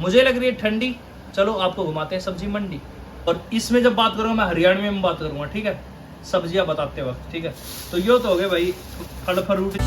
मुझे लग रही है ठंडी। चलो आपको घुमाते हैं सब्जी मंडी। और इसमें जब बात करूँगा मैं हरियाणवी में बात करूँगा, ठीक है, सब्जियां बताते वक्त, ठीक है। तो यो तो हो गए भाई फल फ्रूट।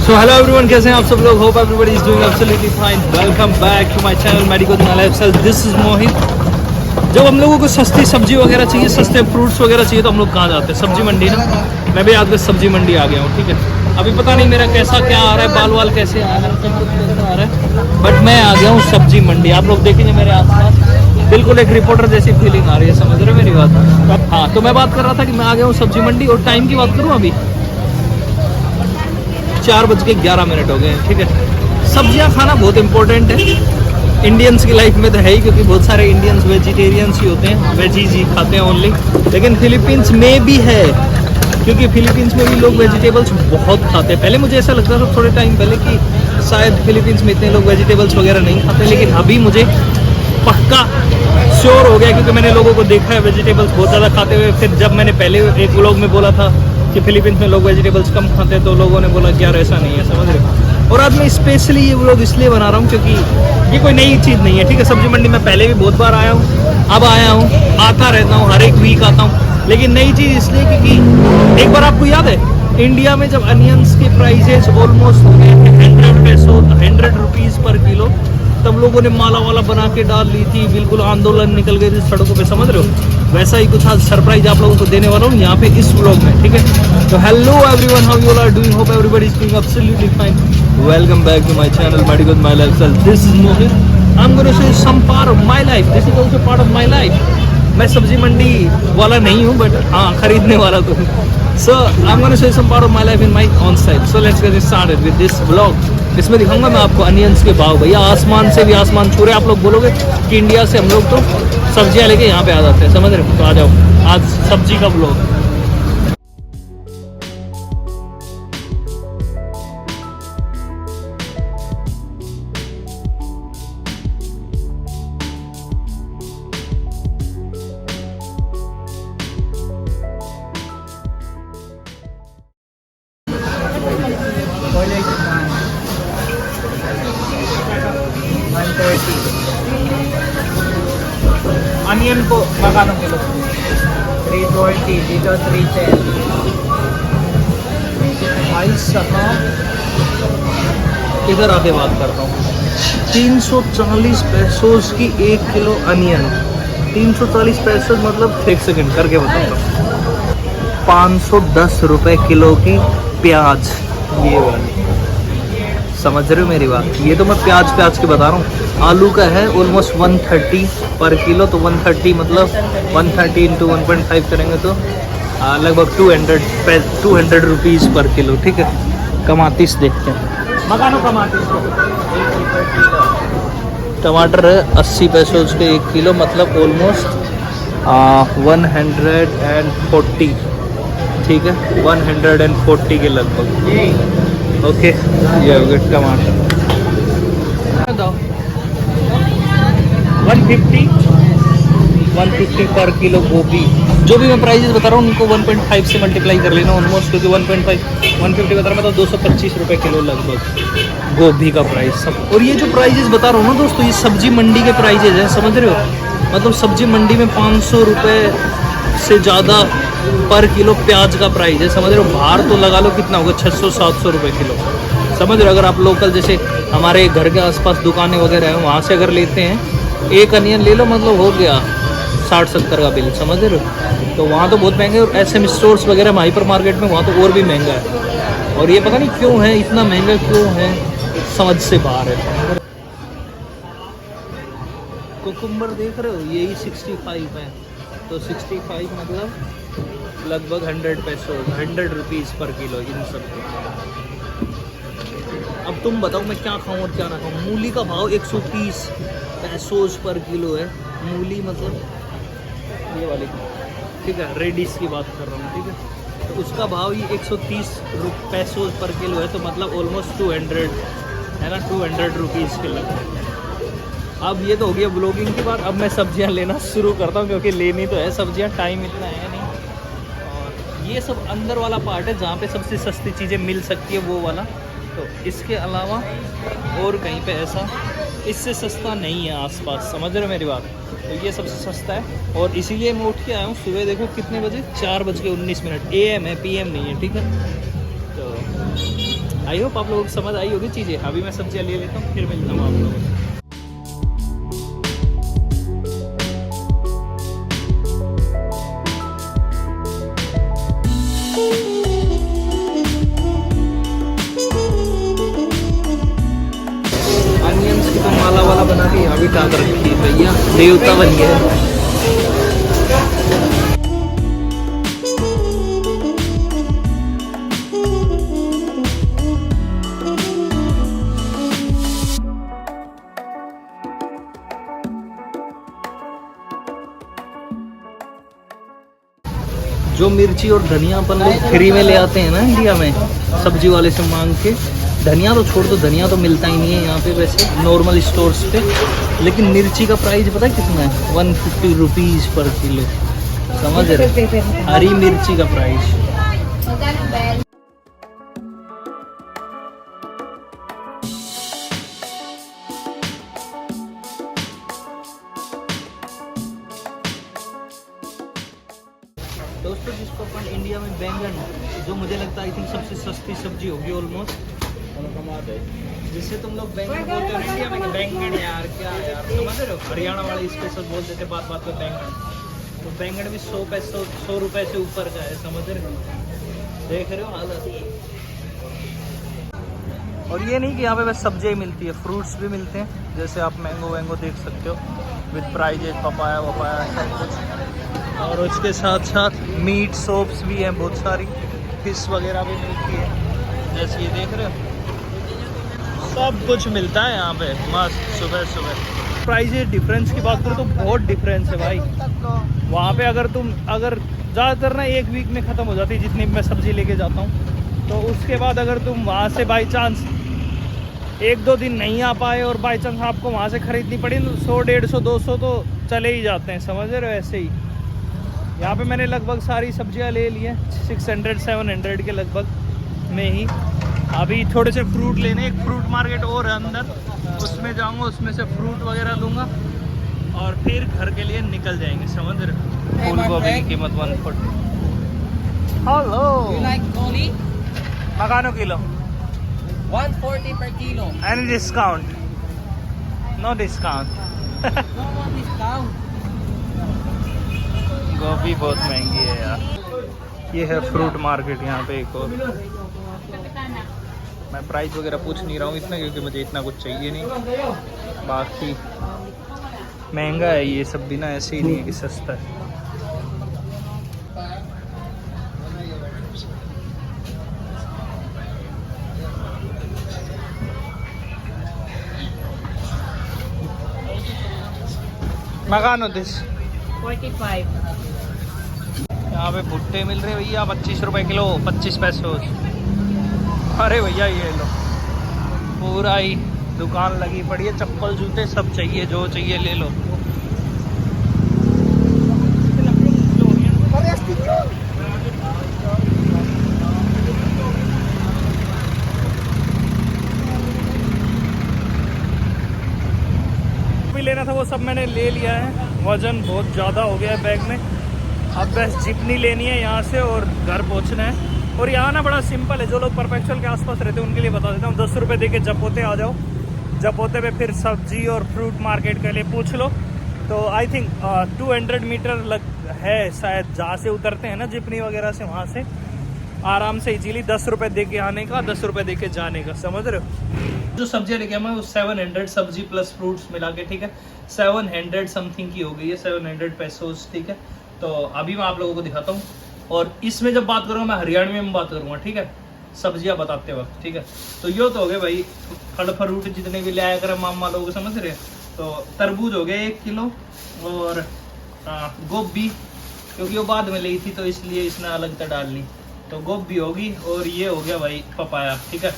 सो हेलो एवरीवन, कैसे हैं आप सब लोग? Hope everybody is doing absolutely fine. Welcome back to my channel medical my lifestyle. This is Mohit. जब हम लोगों को सस्ती सब्जी वगैरह चाहिए, सस्ते फ्रूट्स वगैरह चाहिए, तो हम लोग कहाँ जाते हैं? सब्जी मंडी ना। मैं भी आज के सब्जी मंडी आ गया हूँ, ठीक है। अभी पता नहीं मेरा कैसा क्या आ रहा है, बाल वाल कैसे आ रहा है, सब कुछ कैसा आ रहा है, बट मैं आ गया हूँ सब्जी मंडी। आप लोग देखेंगे मेरे आसपास बिल्कुल एक रिपोर्टर जैसी फीलिंग आ रही है, समझ रहे हो मेरी बात? हाँ, तो मैं बात कर रहा था कि मैं आ गया हूँ सब्जी मंडी। और टाइम की बात करूँ, अभी 4:11 हो गए हैं, ठीक है। सब्जियां खाना बहुत इंपॉर्टेंट है इंडियंस की लाइफ में, तो है ही, क्योंकि बहुत सारे इंडियंस वेजिटेरियंस ही होते हैं, वेजीज ही खाते हैं ओनली। लेकिन फिलीपींस में भी है, क्योंकि फिलीपींस में भी लोग वेजिटेबल्स बहुत खाते हैं। पहले मुझे ऐसा लगता था थोड़े टाइम पहले कि शायद फिलीपींस में इतने लोग वेजिटेबल्स वगैरह नहीं खाते, लेकिन अभी मुझे पक्का श्योर हो गया, क्योंकि मैंने लोगों को देखा है वेजिटेबल्स बहुत ज़्यादा खाते हुए। फिर जब मैंने पहले एक व्लॉग में बोला था कि फिलीपींस में लोग वेजिटेबल्स कम खाते हैं, तो लोगों ने बोला कि यार ऐसा नहीं है, समझ रहे हो। और आज मैं स्पेशली ये व्लॉग इसलिए बना रहा हूँ क्योंकि ये कोई नई चीज़ नहीं है, ठीक है। सब्जी मंडी में पहले भी बहुत बार आया हूँ, अब आया हूँ, आता रहता हूँ, हर एक वीक आता हूँ। लेकिन नई चीज़ इसलिए क्योंकि एक बार आपको याद है, इंडिया में जब अनियंस के प्राइजेस ऑलमोस्ट हो गए थे 100 रुपीज़ पर किलो, तब लोगों ने माला वाला बना के डाल ली थी, बिल्कुल आंदोलन निकल गए थे सड़कों पे, समझ रहे हो। वैसा ही कुछ आज सरप्राइज आप लोगों को देने वाला हूँ यहाँ पे इस व्लॉग में, ठीक है। तो hello everyone, how you are doing? Hope everybody is doing absolutely fine. Welcome back to my channel medical my lifestyle. This is Mohit. I am going to show you some part of my life. This is also part of my life. मैं सब्जी मंडी वाला नहीं हूँ, but हाँ खरीदने वाला तो हूँ। So I am going to show you some part of my life in my own style. So let's get started with this vlog. इसमें दिखाऊंगा मैं आपको अनियंस के भाव। भैया आसमान से भी आसमान छू रहे। आप लोग बोलोगे कि इंडिया से हम लोग तो सब्जियां लेके यहाँ पे आ जाते हैं, समझ रहे हो। तो आ जाओ, आज सब्जी का व्लॉग। अनियन को magkano किलो? 340 dito 310. भाई साहब इधर आके बात करता हूँ। 340 पैसोस की 1 किलो अनियन। 340 पैसे मतलब, एक सेकंड करके बताऊंगा, 510 रुपए किलो की प्याज। ये वाली, समझ रहे हो मेरी बात? ये तो मैं प्याज के बता रहा हूँ। आलू का है ऑलमोस्ट 130 पर किलो, तो 130 मतलब 130 इंटू 1.5 करेंगे तो लगभग 200 रुपीज़ पर किलो, ठीक है। कमातीस देखते हैं, मकानो कमातीस को टमाटर है 80 पैसों के 1 किलो, मतलब ऑलमोस्ट 140, ठीक है, 140 के लगभग। ओके, ये हो गया टमाटर। 150 पर किलो गोभी। जो भी मैं प्राइजेस बता रहा हूँ उनको 1.5 से मल्टीप्लाई कर लेना ऑलमोस्ट, क्योंकि 150 बता रहा मैं तो 225 रुपये किलो लगभग गोभी का प्राइस सब। और ये जो प्राइजेस बता रहा हूँ ना दोस्तों, ये सब्जी मंडी के प्राइजेस हैं, समझ रहे हो। मतलब सब्जी मंडी में 500 रुपये से ज़्यादा पर किलो प्याज का प्राइस है, समझ रहे हो। बाहर तो लगा लो कितना होगा, 600-700 रुपये किलो, समझ रहे हो। अगर आप लोकल जैसे हमारे घर के आसपास दुकानें वगैरह हैं, वहाँ से अगर लेते हैं, एक अनियन ले लो, मतलब हो गया 60-70 का बिल, समझ रहे हो। तो वहाँ तो बहुत महंगे। और SM स्टोर्स वगैरह में, हाइपर मार्केट में, वहाँ तो और भी महंगा है। और ये पता नहीं क्यों है इतना महंगा, क्यों है समझ से बाहर है। कुकुम्बर देख रहे हो, यही 65 है, तो 65 मतलब लगभग 100 पैसों, 100 रुपीज़ पर किलो इन सब के। अब तुम बताओ मैं क्या खाऊं और क्या ना खाऊं। मूली का भाव 130 पैसोस पर किलो है, मूली मतलब ये वाली, ठीक है, रेडिस की बात कर रहा हूँ, ठीक है। तो उसका भाव ही 130 पैसों पर किलो है, तो मतलब ऑलमोस्ट 200 है ना, 200 रुपीज़ किलो। अब ये तो हो गया ब्लॉगिंग की बात। अब मैं सब्जियां लेना शुरू करता हूँ, क्योंकि लेनी तो है सब्जियां, टाइम इतना है नहीं। और ये सब अंदर वाला पार्ट है जहाँ पे सबसे सस्ती चीज़ें मिल सकती है, वो वाला। तो इसके अलावा और कहीं पे ऐसा इससे सस्ता नहीं है आसपास, समझ रहे हो मेरी बात। तो ये सबसे सस्ता है, और इसीलिए मैं उठ के आया हूँ सुबह। देखो कितने बजे, 4:19 AM है, PM नहीं है, ठीक है। तो आई होप आप लोगों को समझ आई होगी चीज़ें। अभी मैं सब्जियाँ ले लेता हूँ, फिर मिलता हूँ आप लोगों से। अनियंस की तो माला वाला बना के यहाँ भी टांग रखी है भैया, देवता बन गया है। जो मिर्ची और धनिया अपन लोग फ्री में ले आते हैं ना इंडिया में, सब्जी वाले से मांग के। धनिया तो छोड़ दो, धनिया तो मिलता ही नहीं है यहाँ पे वैसे नॉर्मल स्टोर्स पे। लेकिन मिर्ची का प्राइस पता है कितना है? 150 रुपीज़ पर किलो, समझ रहे? हरी मिर्ची का प्राइस। दोस्तों, जिसको अपन इंडिया में बैंगन, जो मुझे लगता है आई थिंक सबसे सस्ती सब्जी होगी ऑलमोस्ट, जिससे तुम लोग बैंगन बोलते हो इंडिया में कि बैंगन यार क्या यार, समझ रहे हो? हरियाणा वाले स्पेशल बोल देते बात बात में बैंगन। तो बैंगन भी 100 रुपए से ऊपर का है, समझ रहे हो? देख रहे हो हालत। और ये नहीं कि यहाँ पे बस सब्जियाँ ही मिलती है, फ्रूट्स भी मिलते हैं। जैसे आप मैंगो वैंगो देख सकते हो विद प्राइजेज, पपाया वपाया सब कुछ। और उसके साथ साथ मीट सोप्स भी हैं बहुत सारी, फिश वगैरह भी मिलती है, जैसे ये देख रहे हो। सब कुछ मिलता है यहाँ पे मस्त सुबह सुबह। प्राइजेज डिफरेंस की बात करूँ तो बहुत डिफरेंस है भाई। वहाँ पे अगर ज़्यादातर ना 1 वीक में ख़त्म हो जाती है जितनी मैं सब्ज़ी लेके जाता हूँ। तो उसके बाद अगर तुम वहाँ से बाई चांस 1-2 दिन नहीं आ पाए और बाई चांस आपको वहाँ से ख़रीदनी पड़ी तो 100, 150, 200 तो चले ही जाते हैं, समझ रहे हो? ऐसे ही यहाँ पे मैंने लगभग सारी सब्जियाँ ले ली हैं 600-700 के लगभग में ही। अभी थोड़े से फ्रूट लेने, एक फ्रूट मार्केट और है अंदर, उसमें जाऊँगा, उसमें से फ्रूट वगैरह लूँगा और फिर घर के लिए निकल जाएंगे, समझ रहे हो? फूल गोभी की कीमत 140। हेलो, मकानो kilo 140 per kilo. Any discount? No discount. No discount. गोभी बहुत महंगी है यार। ये है फ्रूट मार्केट यहाँ पे एक और। मैं प्राइस वगैरह पूछ नहीं रहा हूँ इतना, क्योंकि मुझे इतना कुछ चाहिए नहीं। बाकी महंगा है ये सब भी ना, ऐसे ही नहीं है कि सस्ता है। मकानो दिस 45. यहाँ पे भुट्टे मिल रहे भैया 25 रुपए किलो, 25 पैसों। अरे भैया ये लो, पूरा ही दुकान लगी पड़ी है, चप्पल जूते सब चाहिए, जो चाहिए ले लो। भी लेना था वो सब मैंने ले लिया है। वजन बहुत ज़्यादा हो गया है बैग में। अब बस जितनी लेनी है यहाँ से और घर पहुँचना है। और यहाँ ना बड़ा सिंपल है, जो लोग परफेक्चुअल के आसपास रहते हैं उनके लिए बता देता हूँ। 10 रुपये दे के जपोते आ जाओ, जपोते पे फिर सब्जी और फ्रूट मार्केट के लिए पूछ लो। तो आई थिंक 200 मीटर है शायद, जहाँ से उतरते हैं ना जिपनी वगैरह से, वहाँ से आराम से इजीली 10 रुपये दे के आने का, 10 रुपये दे के जाने का, समझ रहे हो? जो सब्जियाँ लेके मैं वो 700 सब्जी प्लस फ्रूट्स मिला के, ठीक है, 700 समथिंग की हो गई है, 700 पैसोस, ठीक है। तो अभी मैं आप लोगों को दिखाता हूँ। और इसमें जब बात करूँगा मैं हरियाणवी में बात करूँगा, ठीक है, सब्जियाँ बताते वक्त, ठीक है। तो ये तो हो गए भाई फल फ्रूट जितने भी ले आया करें मामा लोग, समझ रहे हैं। तो तरबूज हो गया 1 किलो, और गोभी क्योंकि वो बाद में ली थी तो इसलिए इसने अलग से डाल ली, तो गोभी होगी। और ये हो गया भाई पपाया, ठीक है।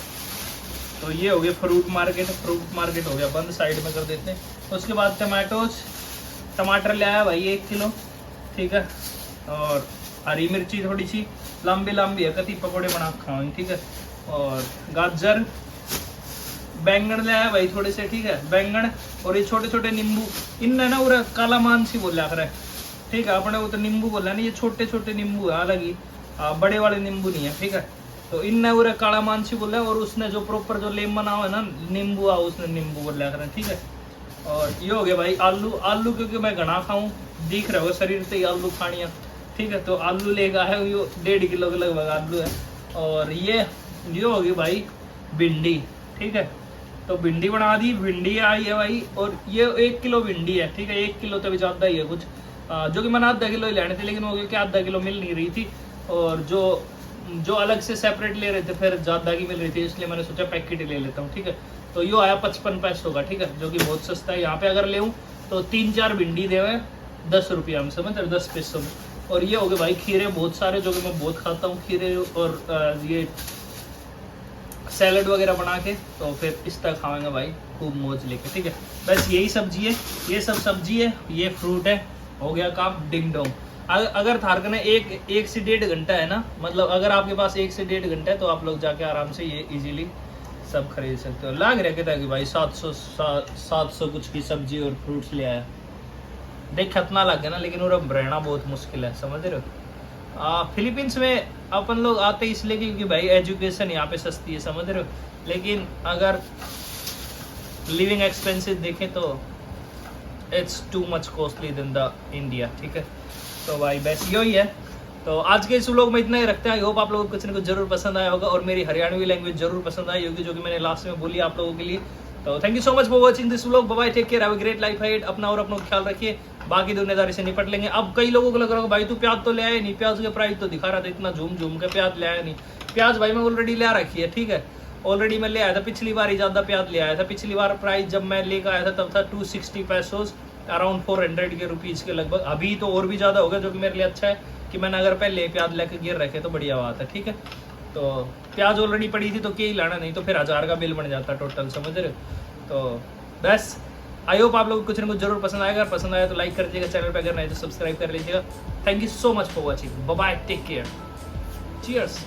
तो ये हो गया फ्रूट मार्केट हो गया बंद, साइड में कर देते हैं। उसके बाद टमाटर ले आया भाई 1 किलो, ठीक है। और हरी मिर्ची थोड़ी सी लंबी है, कति पकौड़े बना खाऊंगी, ठीक है। और गाजर, बैंगन ले आया भाई थोड़े से, ठीक है, बैंगन। और ये छोटे छोटे नींबू, इनने ना पूरा काला मानसी बोला कर, ठीक है। अपने वो तो नींबू बोला नहीं, ये छोटे छोटे नींबू है, अलग ही बड़े वाले नींबू नहीं है, ठीक है। तो इनने पूरा काला मानसी बोला, और उसने जो प्रॉपर जो लेम बना हुआ है ना नींबू उसने नींबू बोला कर, ठीक है। और ये हो गया भाई आलू क्योंकि मैं घना खाऊं, दिख रहा होगा शरीर से आलू खानिया, ठीक है। तो आलू लेगा है, ये 1.5 किलो के लगभग आलू है। और ये हो गई भाई भिंडी, ठीक है। तो भिंडी बना दी, भिंडी आई है भाई। और ये 1 किलो भिंडी है, ठीक है। 1 किलो तो भी ज़्यादा ही है कुछ, जो कि मैंने आधा किलो ही लेने थे, लेकिन हो गया कि आधा किलो मिल नहीं रही थी, और जो अलग से सेपरेट ले रहे थे फिर ज़्यादा की मिल रही थी, इसलिए मैंने सोचा पैकेट ही ले लेता हूँ, ठीक है। तो ये आया 55 पैसों का, ठीक है, जो कि बहुत सस्ता है। यहाँ पे अगर ले तो 3-4 भिंडी दे 10 रुपया में, समझ रहे, 10 पैसों में। और ये हो गए भाई खीरे बहुत सारे, जो कि मैं बहुत खाता हूँ खीरे, और ये सैलड वगैरह बना के तो फिर इस तरह खाएंगे भाई खूब मौज लेके, ठीक है। बस यही सब्जी है, ये सब सब्जी है, ये फ्रूट है, हो गया काम डिंग डोंग। अगर थारकने 1 से 1.5 घंटा है ना, मतलब अगर आपके पास 1 से 1.5 घंटा है तो आप लोग जाके आराम से ये इजीली सब खरीद सकते हो। लाग रहा कहता है कि भाई 700 कुछ की सब्जी और फ्रूट्स ले आया, देख कितना लग गया ना, लेकिन वो रहना बहुत मुश्किल है, समझ रहे हो। फिलीपींस में अपन लोग आते इसलिए क्योंकि भाई एजुकेशन यहाँ पे सस्ती है, समझ रहे हो। लेकिन अगर लिविंग एक्सपेंसेस देखें तो it's too much costly then the India, ठीक है। तो भाई बस यही है। तो आज के इस व्लॉग में इतना ही रखते हैं। आई होप आप लोगों को कुछ ना कुछ जरूर पसंद आया होगा, और मेरी हरियाणवी लैंग्वेज जरूर पसंद आई होगी, जो कि मैंने लास्ट में बोली आप लोगों के लिए। तो thank you so much for watching this vlog. Bye bye, take care, have a great life ahead. अपना और अपना ख्याल रखिए, बाकी दुनियादारी से निपट लेंगे। अब कई लोगों को लग रहा होगा भाई तू प्याज तो ले आया नहीं, प्याज के प्राइस तो दिखा रहा था इतना झूम के, प्याज ले आया नहीं। प्याज भाई मैं ऑलरेडी ले रखी है, ठीक है। ऑलरेडी मैं ले आया था, पिछली बार ही ज़्यादा प्याज ले आया था। पिछली बार प्राइस जब मैं लेकर आया था तब था 260 पैसोज, अराउंड 400 के रुपीज़ के लगभग। अभी तो और भी ज़्यादा होगा, जो कि मेरे लिए अच्छा है कि मैंने अगर पहले प्याज लेके गिर रखे तो बढ़िया बात है, ठीक है। तो प्याज ऑलरेडी पड़ी थी तो क्या ही लाना, नहीं तो फिर 1000 का बिल बन जाता टोटल, समझ रहे हो। तो बस आई होप आप लोग कुछ ना कुछ जरूर पसंद आएगा। पसंद आया तो लाइक कर दीजिएगा, चैनल पे अगर नहीं तो सब्सक्राइब कर लीजिएगा। Thank you so much for watching, bye bye, take care, cheers.